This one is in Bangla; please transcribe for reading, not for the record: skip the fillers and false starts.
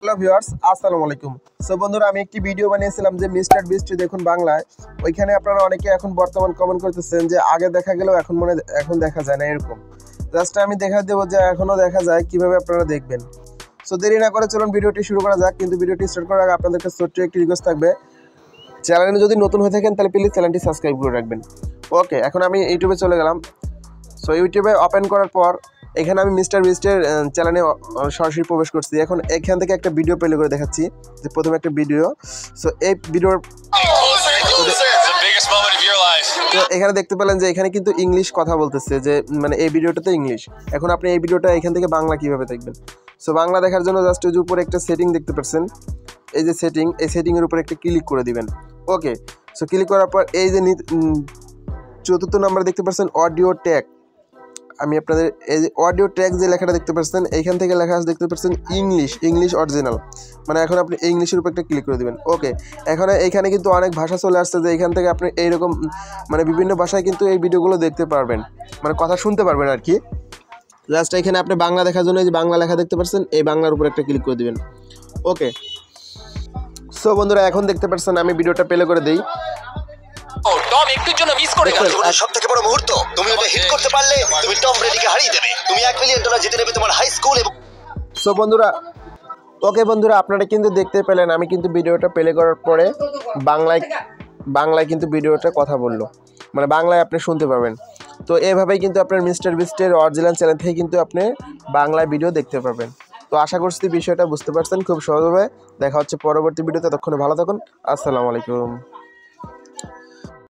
হ্যালো ভিউয়ার্স, আসসালামু আলাইকুম। সো বন্ধুরা, আমি একটি ভিডিও বানিয়েছিলাম যে মিস্টার বিস্ট দেখুন বাংলায়। ওইখানে আপনারা অনেকে এখন বর্তমান কমেন্ট করতেছেন যে আগে দেখা গেলেও এখন দেখা যায় না, এরকম। জাস্ট আমি দেখা দেবো যে এখনও দেখা যায়, কিভাবে আপনারা দেখবেন। সো দেরি না করে চলুন ভিডিওটি শুরু করা যাক। কিন্তু ভিডিওটি স্টার্ট করার আগে আপনাদেরকে ছোট্ট একটি রিকোয়েস্ট থাকবে, চ্যানেলে যদি নতুন হয়ে থাকেন তাহলে প্লিজ চ্যানেলটি সাবস্ক্রাইব করে রাখবেন। ওকে, এখন আমি ইউটিউবে চলে গেলাম। সো ইউটিউবে ওপেন করার পর এখানে আমি মিস্টার বিস্টের চ্যানেলে সরাসরি প্রবেশ করছি। এখন এখান থেকে একটা ভিডিও প্লে করে দেখাচ্ছি, যে প্রথমে একটা ভিডিও। সো এই ভিডিওর তো এখানে দেখতে পেলেন যে এখানে কিন্তু ইংলিশ কথা বলতেছে, যে মানে এই ভিডিওটাতে ইংলিশ। এখন আপনি এই ভিডিওটা এখান থেকে বাংলা কিভাবে দেখবেন? সো বাংলা দেখার জন্য জাস্ট ওই যে উপরে একটা সেটিং দেখতে পাচ্ছেন, এই যে সেটিং, এই সেটিংয়ের উপরে একটা ক্লিক করে দিবেন। ওকে, সো ক্লিক করার পর এই যে চতুর্থ নাম্বার দেখতে পাচ্ছেন অডিও ট্যাগ। আমি আপনাদের এই যে অডিও ট্যাগ যে লেখাটা দেখতে পাচ্ছেন, এইখান থেকে লেখা আছে দেখতে পাচ্ছেন ইংলিশ অরিজিনাল, মানে এখন আপনি ইংলিশের উপর একটা ক্লিক করে দেবেন। ওকে, এখন এইখানে কিন্তু অনেক ভাষা চলে আসছে, যে এখান থেকে আপনি এইরকম মানে বিভিন্ন ভাষায় কিন্তু এই ভিডিওগুলো দেখতে পারবেন, মানে কথা শুনতে পারবেন আর কি। জাস্ট এখানে আপনি বাংলা দেখার জন্য এই যে বাংলা লেখা দেখতে পাচ্ছেন, এই বাংলার উপর একটা ক্লিক করে দেবেন। ওকে, সো বন্ধুরা, এখন দেখতে পাচ্ছেন আমি ভিডিওটা প্লে করে দিই। টম একটুর জন্য মিস করে গেল। জীবনের সবথেকে বড় মুহূর্ত, তুমি ওটা হিট করতে পারলে তুমি টম ব্রেডিকে হারিয়ে দেবে। তুমি $1 মিলিয়ন জিতে নেবে তোমার হাই স্কুল। এবং সো বন্ধুরা, ওকে বন্ধুরা, আপনারা কিন্তু দেখতে পেলেন আমি কিন্তু ভিডিওটা প্লে করার পরে বাংলায় কিন্তু ভিডিওটা কথা বললো, মানে বাংলায় আপনি শুনতে পাবেন। তো এভাবেই কিন্তু আপনার মিস্টার বিস্টের অরিজিনাল চ্যানেল থেকে কিন্তু আপনি বাংলায় ভিডিও দেখতে পাবেন। তো আশা করছি বিষয়টা বুঝতে পারছেন খুব সহজভাবে। দেখা হচ্ছে পরবর্তী ভিডিওতে, ততক্ষণে ভালো থাকুন। আসসালামু আলাইকুম।